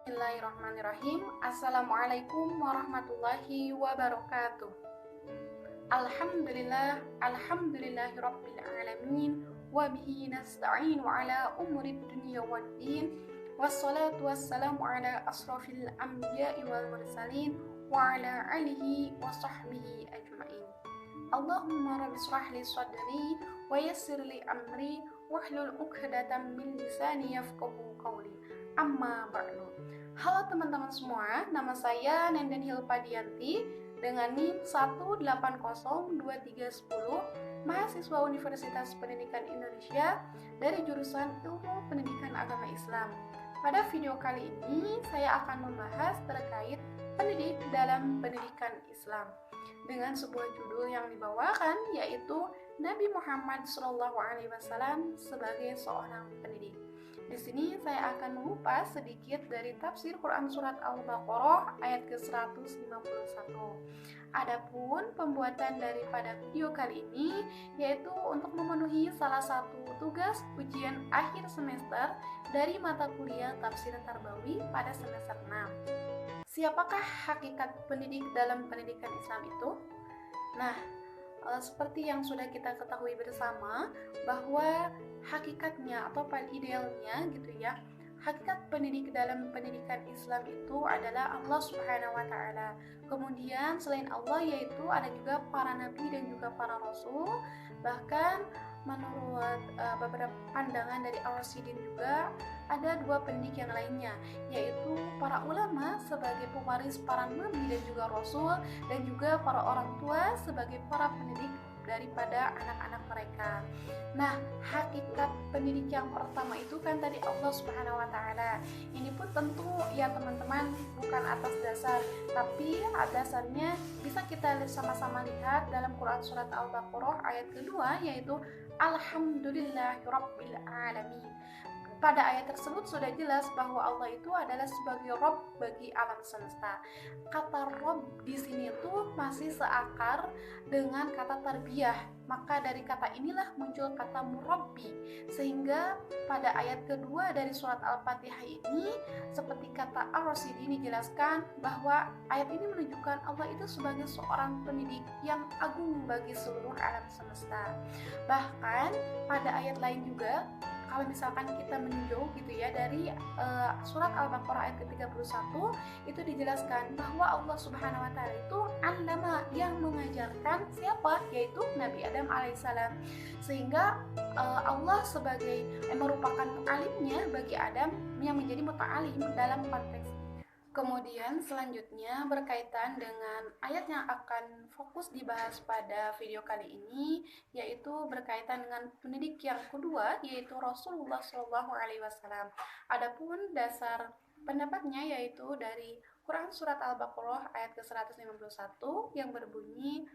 Bismillahirrahmanirrahim. Assalamualaikum warahmatullahi wabarakatuh. Alhamdulillahirabbil alamin wa bihi nasta'in wa ala umurid dunya waddin. Wassalatu wassalamu ala asrafil anbiya'i wal mursalin wa ala alihi wa sahbihi ajmain. Allahumma rabbi shrah li sadri wa yassir li amri wahlul 'uqdatam min lisani yafqahu qawli. Amma ba'du. Halo teman-teman semua, nama saya Nenden Hilpadianti dengan NIM 1802310, mahasiswa Universitas Pendidikan Indonesia dari jurusan Ilmu Pendidikan Agama Islam. Pada video kali ini saya akan membahas terkait pendidik dalam pendidikan Islam dengan sebuah judul yang dibawakan yaitu Nabi Muhammad SAW sebagai seorang pendidik. Di sini saya akan mengupas sedikit dari tafsir Quran Surat Al-Baqarah ayat ke-151. Adapun pembuatan daripada video kali ini yaitu untuk memenuhi salah satu tugas ujian akhir semester dari mata kuliah Tafsir Tarbawi pada semester 6. Siapakah hakikat pendidik dalam pendidikan Islam itu? Nah, seperti yang sudah kita ketahui bersama bahwa hakikatnya atau paling idealnya gitu ya, hakikat pendidik dalam pendidikan Islam itu adalah Allah Subhanahu wa taala. Kemudian selain Allah yaitu ada juga para nabi dan juga para rasul. Bahkan menurut beberapa pandangan dari Ar-Rasyidin juga ada dua pendidik yang lainnya, yaitu para ulama sebagai pewaris para nabi dan juga rasul, dan juga para orang tua sebagai para pendidik daripada anak-anak mereka. Nah, hakikat pendidik yang pertama itu kan tadi Allah Subhanahu wa taala. Ini pun tentu ya teman-teman bukan atas dasar, tapi dasarnya bisa kita sama-sama lihat dalam Quran Surat Al-Baqarah ayat kedua yaitu Alhamdulillahirabbil alamin. Pada ayat tersebut sudah jelas bahwa Allah itu adalah sebagai Rabb bagi alam semesta. Kata Rabb di sini tuh masih seakar dengan kata tarbiyah. Maka dari kata inilah muncul kata murabbi. Sehingga pada ayat kedua dari surat Al-Fatihah ini seperti kata Ar-Rasyidin dijelaskan bahwa ayat ini menunjukkan Allah itu sebagai seorang pendidik yang agung bagi seluruh alam semesta. Bahkan pada ayat lain juga kalau misalkan kita meninjau gitu ya dari surat Al-Baqarah ayat ke-31 itu dijelaskan bahwa Allah Subhanahu wa taala itu allama yang mengajarkan siapa? Yaitu Nabi Adam alaihissalam. Sehingga Allah sebagai merupakan mu'alimnya bagi Adam yang menjadi muta'alim dalam konteks. Kemudian selanjutnya berkaitan dengan ayat yang akan fokus dibahas pada video kali ini yaitu berkaitan dengan pendidik yang kedua yaitu Rasulullah SAW. Adapun dasar pendapatnya yaitu dari Quran Surat Al-Baqarah ayat ke-151 yang berbunyi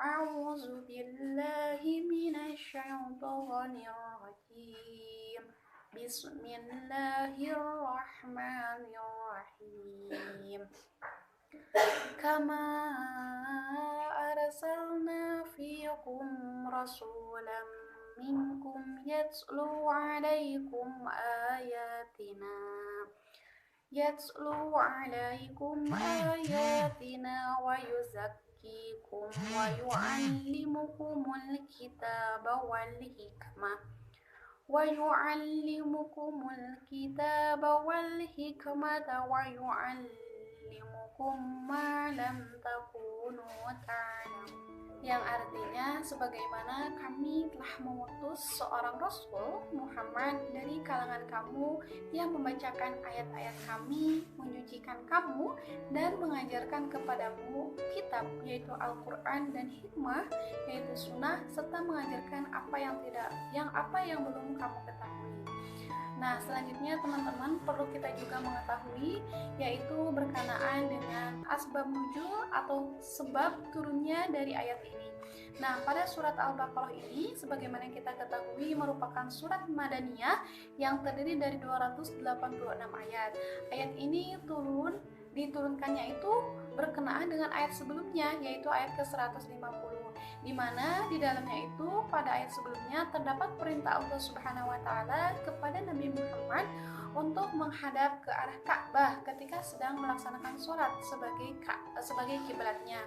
A'udzu billahi minasyaitonir rajim. Bismillahirrahmanirrahim. Kama arsalna fiikum rasulan minkum yatslu 'alaikum ayatina wa yuzakkikum wa yu'allimukumul kitaba wal hikmah wa yu'allimukumul ma lam takunu ta'lamun. Yang artinya sebagaimana kami telah mengutus seorang Rasul Muhammad dari kalangan kamu yang membacakan ayat-ayat kami, menyucikan kamu dan mengajarkan kepadamu kitab yaitu Al-Quran dan hikmah yaitu sunnah serta mengajarkan apa yang belum kamu ketahui. Nah, selanjutnya teman-teman perlu kita juga mengetahui yaitu berkenaan dengan asbab nuzul atau sebab turunnya dari ayat ini. Nah, pada surat Al-Baqarah ini sebagaimana kita ketahui merupakan surat Madaniyah yang terdiri dari 286 ayat. Ayat ini diturunkannya itu berkenaan dengan ayat sebelumnya yaitu ayat ke-150 di mana di dalamnya itu pada ayat sebelumnya terdapat perintah Allah Subhanahu wa taala kepada Nabi Muhammad untuk menghadap ke arah Ka'bah ketika sedang melaksanakan sholat sebagai kiblatnya.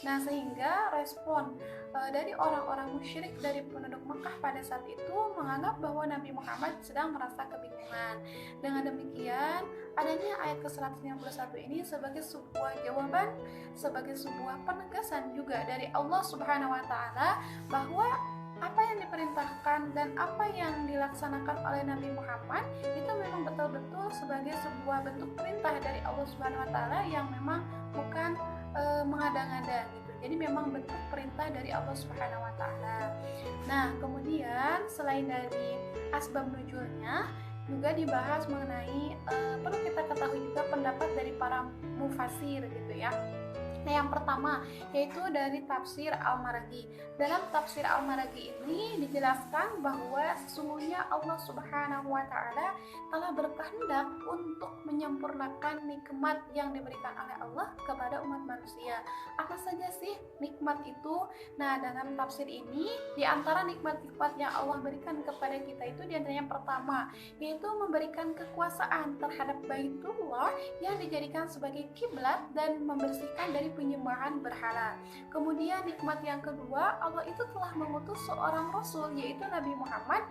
Nah, sehingga respon dari orang-orang musyrik dari penduduk Mekah pada saat itu menganggap bahwa Nabi Muhammad sedang merasa kebingungan. Dengan demikian, adanya ayat ke-151 ini sebagai sebuah jawaban, sebagai sebuah penegasan juga dari Allah Subhanahu wa taala bahwa apa yang diperintahkan dan apa yang dilaksanakan oleh Nabi Muhammad itu memang betul-betul sebagai sebuah bentuk perintah dari Allah Subhanahu wa taala yang memang bukan mengada-ngada gitu. Jadi memang bentuk perintah dari Allah Subhanahu wa taala. Nah, kemudian selain dari asbab nuzulnya juga dibahas mengenai perlu kita ketahui juga pendapat dari para mufasir gitu ya. Nah, yang pertama yaitu dari tafsir Al-Maraghi. Dalam tafsir Al-Maraghi ini dijelaskan bahwa sesungguhnya Allah Subhanahu wa taala telah berkehendak untuk menyempurnakan nikmat yang diberikan oleh Allah kepada umat manusia. Apa saja sih nikmat itu? Nah, dalam tafsir ini di antara nikmat-nikmat yang Allah berikan kepada kita itu di antaranya yang pertama yaitu memberikan kekuasaan terhadap Baitullah yang dijadikan sebagai kiblat dan membersihkan dari penyembahan berhala. Kemudian nikmat yang kedua, Allah itu telah mengutus seorang rasul yaitu Nabi Muhammad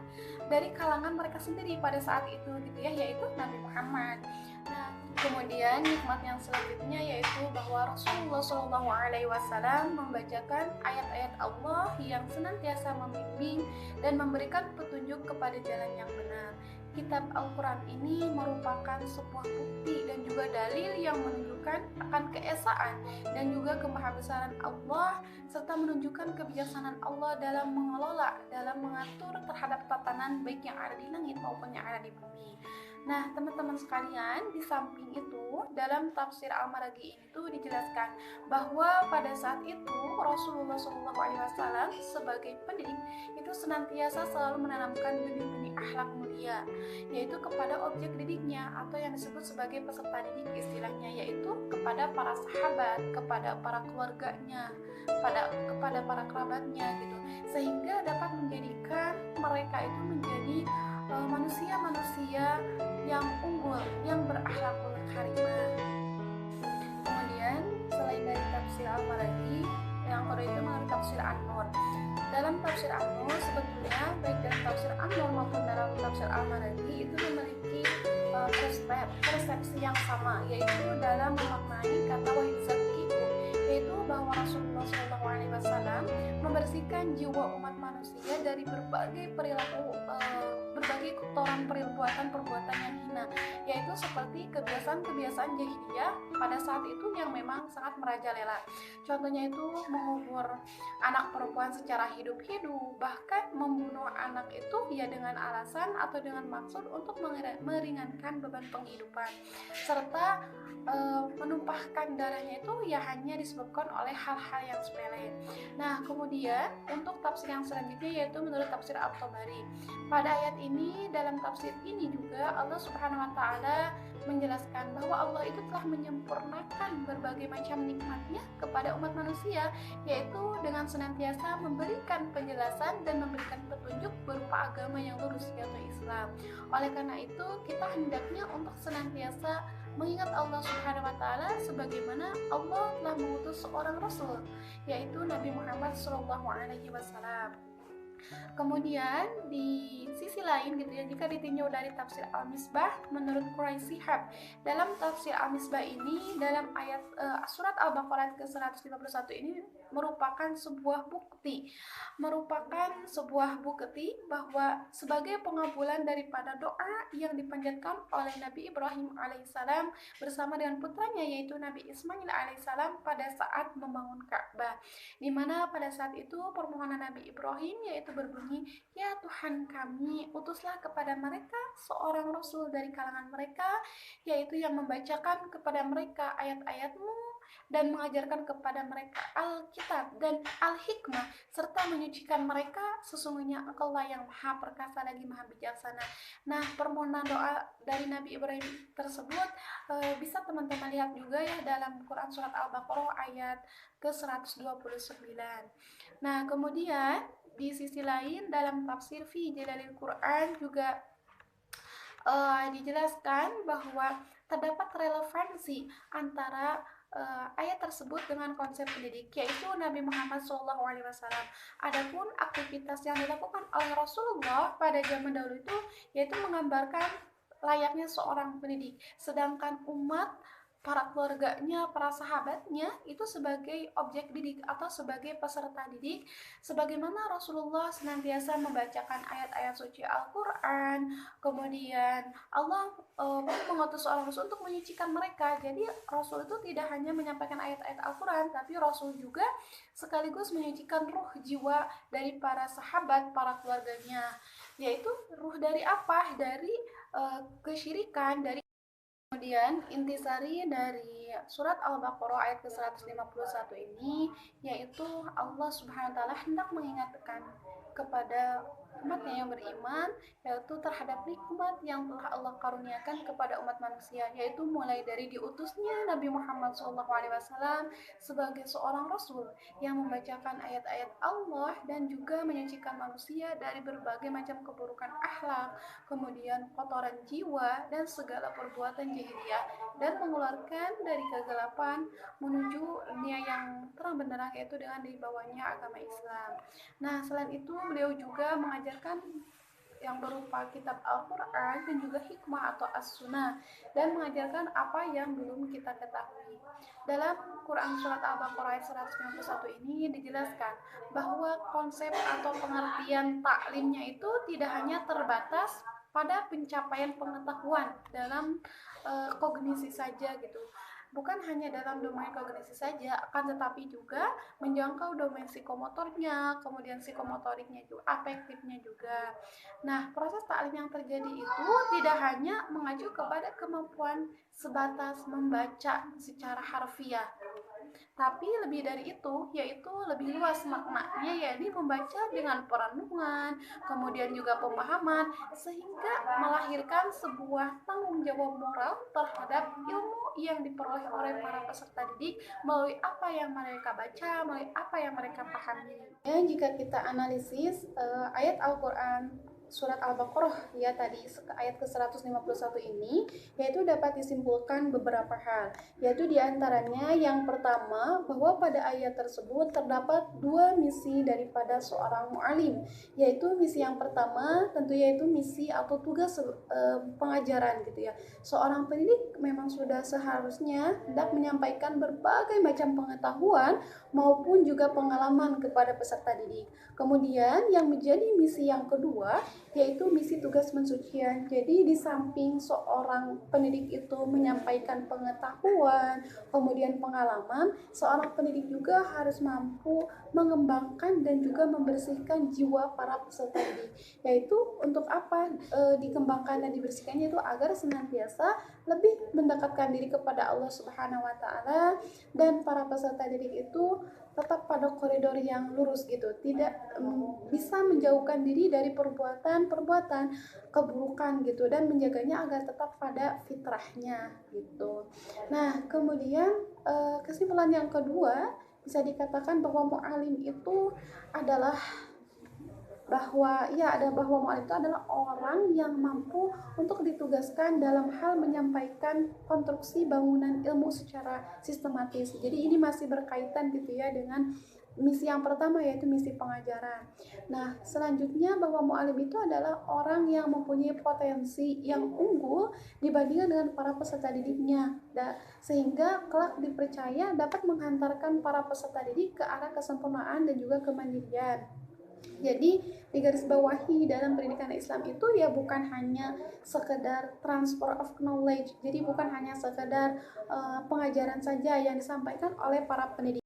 dari kalangan mereka sendiri pada saat itu gitu ya, yaitu Nabi Muhammad. Nah, kemudian nikmat yang selanjutnya yaitu bahwa Rasulullah SAW membacakan ayat-ayat Allah yang senantiasa membimbing dan memberikan petunjuk kepada jalan yang benar. Kitab Al-Quran ini merupakan sebuah bukti dan juga dalil yang menunjukkan akan keesaan dan juga kemahabesaran Allah serta menunjukkan kebijaksanaan Allah dalam mengelola, dalam mengatur terhadap tatanan baik yang ada di langit maupun yang ada di bumi. Nah, teman-teman sekalian, di samping itu dalam tafsir Al-Maraghi itu dijelaskan bahwa pada saat itu Rasulullah SAW sebagai pendidik itu senantiasa selalu menanamkan benih-benih akhlak mulia, yaitu kepada objek didiknya atau yang disebut sebagai peserta didik istilahnya, yaitu kepada para sahabat, kepada para keluarganya, kepada para kerabatnya gitu, sehingga dapat menjadikan mereka itu menjadi manusia-manusia yang unggul, yang berakhlakul karimah. Kemudian selain dari tafsir Al-Maraghi, yang kedua itu mengenai tafsir An-Nur. Dalam tafsir An-Nur sebetulnya baik dalam tafsir An-Nur maupun dalam tafsir Al-Maraghi itu memiliki persepsi yang sama, yaitu dalam memaknai kata wahidzakikum, yaitu bahwa Rasulullah SAW membersihkan jiwa umat manusia dari berbagai perilaku, berbagai kotoran perbuatan yang hina, yaitu seperti kebiasaan-kebiasaan jahiliyah pada saat itu yang memang sangat merajalela. Contohnya itu mengubur anak perempuan secara hidup-hidup, bahkan membunuh anak itu ya dengan alasan atau dengan maksud untuk meringankan beban penghidupan, serta menumpahkan darahnya itu ya hanya disebabkan oleh hal-hal yang sepele. Nah, kemudian untuk tafsir yang selanjutnya yaitu menurut tafsir At-Tabari. Pada ayat ini, dalam tafsir ini juga Allah Subhanahu wa taala menjelaskan bahwa Allah itu telah menyempurnakan berbagai macam nikmatnya kepada umat manusia, yaitu dengan senantiasa memberikan penjelasan dan memberikan petunjuk berupa agama yang lurus yaitu Islam. Oleh karena itu, kita hendaknya untuk senantiasa mengingat Allah Subhanahu wa taala sebagaimana Allah telah mengutus seorang rasul yaitu Nabi Muhammad SAW. Kemudian di sisi lain gitu ya, jika ditinjau dari tafsir Al-Misbah menurut Quraisy Shihab, dalam tafsir Al-Misbah ini dalam ayat surat Al-Baqarah ke-151 ini merupakan sebuah bukti bahwa sebagai pengabulan daripada doa yang dipanjatkan oleh Nabi Ibrahim alaihissalam bersama dengan putranya yaitu Nabi Ismail alaihissalam pada saat membangun Ka'bah, di mana pada saat itu permohonan Nabi Ibrahim yaitu berbunyi, "Ya Tuhan kami, utuslah kepada mereka seorang rasul dari kalangan mereka, yaitu yang membacakan kepada mereka ayat-ayat-Mu dan mengajarkan kepada mereka Alkitab dan Al-Hikmah, serta menyucikan mereka, sesungguhnya Engkaulah yang Maha Perkasa lagi Maha Bijaksana." Nah, permohonan doa dari Nabi Ibrahim tersebut bisa teman-teman lihat juga ya dalam Quran surat Al-Baqarah ayat ke-129. Nah, kemudian di sisi lain dalam tafsir Fi Jalalil Quran juga dijelaskan bahwa terdapat relevansi antara ayat tersebut dengan konsep pendidik, yaitu Nabi Muhammad SAW. Adapun aktivitas yang dilakukan oleh Rasulullah pada zaman dahulu itu yaitu menggambarkan layaknya seorang pendidik, sedangkan umat, para keluarganya, para sahabatnya itu sebagai objek didik atau sebagai peserta didik, sebagaimana Rasulullah senantiasa membacakan ayat-ayat suci Al-Quran. Kemudian Allah mengutus seorang Rasul untuk menyucikan mereka. Jadi Rasul itu tidak hanya menyampaikan ayat-ayat Al-Quran, tapi Rasul juga sekaligus menyucikan ruh jiwa dari para sahabat, para keluarganya. Yaitu ruh dari apa? Dari kesyirikan, dari. Kemudian intisari dari surat Al-Baqarah ayat ke-151 ini yaitu Allah Subhanahu wa taala hendak mengingatkan kepada umatnya yang beriman, yaitu terhadap nikmat yang telah Allah karuniakan kepada umat manusia, yaitu mulai dari diutusnya Nabi Muhammad SAW sebagai seorang rasul yang membacakan ayat-ayat Allah dan juga menyucikan manusia dari berbagai macam keburukan akhlak, kemudian kotoran jiwa dan segala perbuatan jahiliyah, dan mengeluarkan dari kegelapan menuju dunia yang terang benderang, yaitu dengan dibawanya agama Islam. Nah, selain itu beliau juga mengajarkan yang berupa kitab Al-Quran dan juga hikmah atau as-sunnah, dan mengajarkan apa yang belum kita ketahui. Dalam Quran Surat Al-Baqarah ayat 191 ini dijelaskan bahwa konsep atau pengertian taklimnya itu tidak hanya terbatas pada pencapaian pengetahuan dalam kognisi saja gitu, bukan hanya dalam domain kognisi saja, akan tetapi juga menjangkau domain psikomotornya, kemudian psikomotoriknya juga, afektifnya juga. Nah, proses taklim yang terjadi itu tidak hanya mengacu kepada kemampuan sebatas membaca secara harfiah, tapi lebih dari itu, yaitu lebih luas maknanya, yakni membaca dengan perenungan, kemudian juga pemahaman, sehingga melahirkan sebuah tanggung jawab moral terhadap ilmu yang diperoleh oleh para peserta didik melalui apa yang mereka baca, melalui apa yang mereka pahami. Ya, jika kita analisis ayat Al-Quran surat Al-Baqarah ya tadi ayat ke-151 ini, yaitu dapat disimpulkan beberapa hal, yaitu diantaranya yang pertama bahwa pada ayat tersebut terdapat dua misi daripada seorang mu'alim, yaitu misi yang pertama tentu yaitu misi atau tugas pengajaran gitu ya. Seorang pendidik memang sudah seharusnya hendak menyampaikan berbagai macam pengetahuan maupun juga pengalaman kepada peserta didik. Kemudian yang menjadi misi yang kedua yaitu misi tugas mensucian. Jadi di samping seorang pendidik itu menyampaikan pengetahuan, kemudian pengalaman, seorang pendidik juga harus mampu mengembangkan dan juga membersihkan jiwa para peserta didik. Yaitu untuk apa dikembangkan dan dibersihkannya, itu agar senantiasa lebih mendekatkan diri kepada Allah Subhanahu wa taala, dan para peserta didik itu tetap pada koridor yang lurus gitu, tidak bisa menjauhkan diri dari perbuatan-perbuatan keburukan gitu, dan menjaganya agar tetap pada fitrahnya gitu. Nah, kemudian kesimpulan yang kedua bisa dikatakan bahwa mu'alim itu adalah bahwa mu'alim itu adalah orang yang mampu untuk ditugaskan dalam hal menyampaikan konstruksi bangunan ilmu secara sistematis. Jadi ini masih berkaitan gitu ya dengan misi yang pertama, yaitu misi pengajaran. Nah, selanjutnya bahwa mu'alim itu adalah orang yang mempunyai potensi yang unggul dibandingkan dengan para peserta didiknya, sehingga kelak dipercaya dapat menghantarkan para peserta didik ke arah kesempurnaan dan juga kemandirian. Jadi digarisbawahi dalam pendidikan Islam itu ya bukan hanya sekedar transfer of knowledge, jadi bukan hanya sekedar pengajaran saja yang disampaikan oleh para pendidik,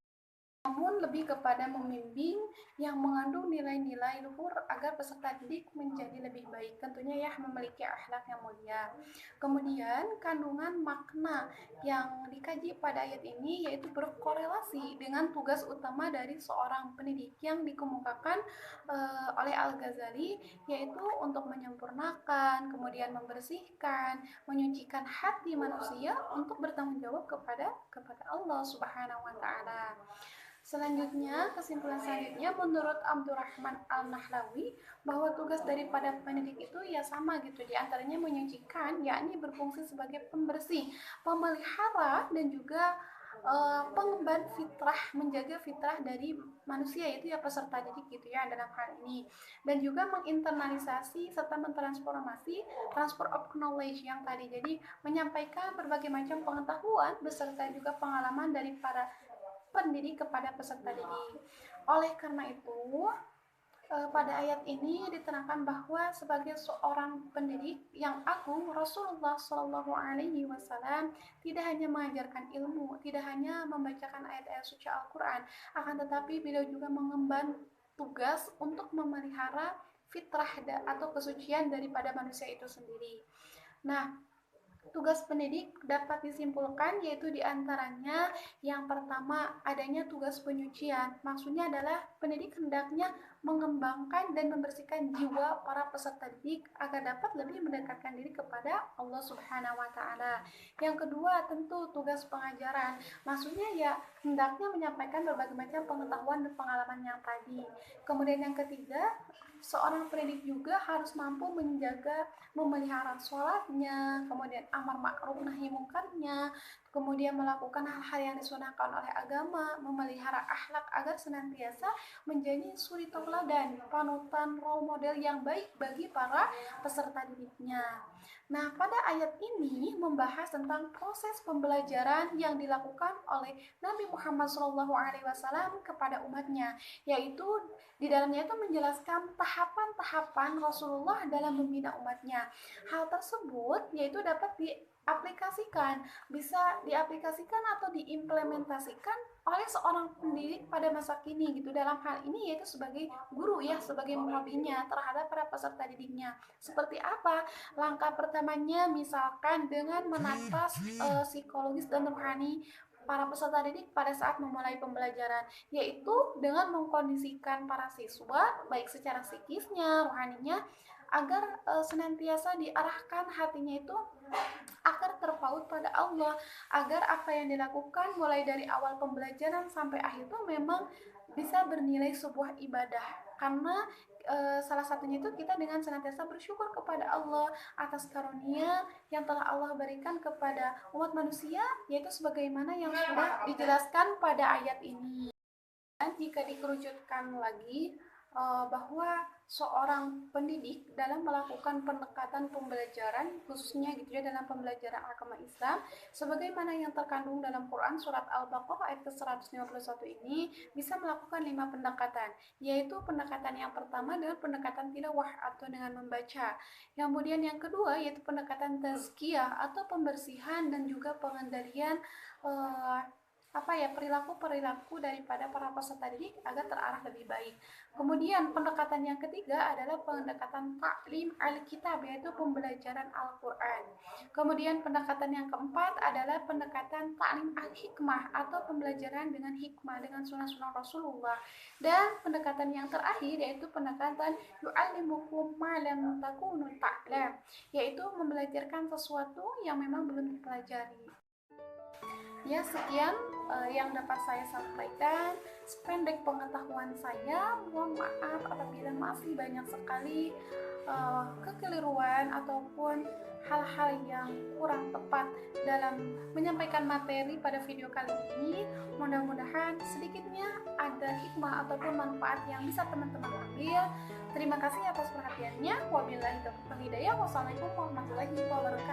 namun lebih kepada membimbing yang mengandung nilai-nilai luhur agar peserta didik menjadi lebih baik, tentunya ya memiliki akhlak yang mulia. Kemudian kandungan makna yang dikaji pada ayat ini yaitu berkorelasi dengan tugas utama dari seorang pendidik yang dikemukakan oleh Al-Ghazali, yaitu untuk menyempurnakan, kemudian membersihkan, menyucikan hati manusia untuk bertanggung jawab kepada Allah Subhanahu wa taala. Selanjutnya, kesimpulan selanjutnya menurut Abdurrahman Al-Nahlawi bahwa tugas daripada pendidik itu ya sama gitu, diantaranya menyucikan, yakni berfungsi sebagai pembersih, pemelihara dan juga pengemban fitrah, menjaga fitrah dari manusia, itu ya peserta didik gitu ya dalam hal ini, dan juga menginternalisasi serta mentransformasi transfer of knowledge yang tadi, jadi menyampaikan berbagai macam pengetahuan beserta juga pengalaman dari para pendidik kepada peserta didik. Oleh karena itu, pada ayat ini diterangkan bahwa sebagai seorang pendidik yang agung, Rasulullah Shallallahu Alaihi Wasallam tidak hanya mengajarkan ilmu, tidak hanya membacakan ayat-ayat suci Al-Quran, akan tetapi beliau juga mengemban tugas untuk memelihara fitrah atau kesucian daripada manusia itu sendiri. Nah, tugas pendidik dapat disimpulkan yaitu diantaranya yang pertama adanya tugas penyucian. Maksudnya adalah pendidik hendaknya mengembangkan dan membersihkan jiwa para peserta didik agar dapat lebih mendekatkan diri kepada Allah Subhanahu wa taala. Yang kedua tentu tugas pengajaran. Maksudnya ya hendaknya menyampaikan berbagai macam pengetahuan dan pengalaman yang tadi. Kemudian yang ketiga, seorang pendidik juga harus mampu menjaga, memelihara sholatnya, kemudian amar ma'ruf nahi mungkarnya, kemudian melakukan hal-hal yang disunahkan oleh agama, memelihara akhlak agar senantiasa menjadi suri tauladan, panutan, role model yang baik bagi para peserta didiknya. Nah, pada ayat ini membahas tentang proses pembelajaran yang dilakukan oleh Nabi Muhammad SAW kepada umatnya, yaitu di dalamnya itu menjelaskan tahapan-tahapan Rasulullah dalam membina umatnya. Hal tersebut yaitu dapat diaplikasikan, bisa diaplikasikan atau diimplementasikan oleh seorang pendidik pada masa kini gitu. Dalam hal ini yaitu sebagai guru ya, sebagai murabinya terhadap para peserta didiknya. Seperti apa? Langkah pertamanya misalkan dengan menata psikologis dan rohani para peserta didik pada saat memulai pembelajaran, yaitu dengan mengkondisikan para siswa baik secara psikisnya, rohaninya agar senantiasa diarahkan hatinya itu agar terpaut pada Allah, agar apa yang dilakukan mulai dari awal pembelajaran sampai akhir itu memang bisa bernilai sebuah ibadah, karena salah satunya itu kita dengan senantiasa bersyukur kepada Allah atas karunia yang telah Allah berikan kepada umat manusia, yaitu sebagaimana yang sudah dijelaskan pada ayat ini. Dan jika dikerucutkan lagi, bahwa seorang pendidik dalam melakukan pendekatan pembelajaran khususnya gitu ya dalam pembelajaran agama Islam sebagaimana yang terkandung dalam Quran surat Al-Baqarah ayat ke-151 ini bisa melakukan 5 pendekatan, yaitu pendekatan yang pertama dengan pendekatan tilawah atau dengan membaca, kemudian yang kedua yaitu pendekatan tazkiyah atau pembersihan dan juga pengendalian perilaku daripada para peserta didik agar terarah lebih baik. Kemudian pendekatan yang ketiga adalah pendekatan taklim al-kitab, yaitu pembelajaran Al-Quran. Kemudian pendekatan yang keempat adalah pendekatan taklim al-hikmah atau pembelajaran dengan hikmah, dengan sunnah-sunnah Rasulullah. Dan pendekatan yang terakhir yaitu pendekatan yu'allimukum ma lam takunu ta'lam, yaitu membelajarkan sesuatu yang memang belum dipelajari. Ya, sekian yang dapat saya sampaikan. Sependek pengetahuan saya, mohon maaf apabila masih banyak sekali kekeliruan ataupun hal-hal yang kurang tepat dalam menyampaikan materi pada video kali ini. Mudah-mudahan sedikitnya ada hikmah ataupun manfaat yang bisa teman-teman ambil. Terima kasih atas perhatiannya. Wabillahi taufiq wal hidayah. Wassalamualaikum warahmatullahi wabarakatuh.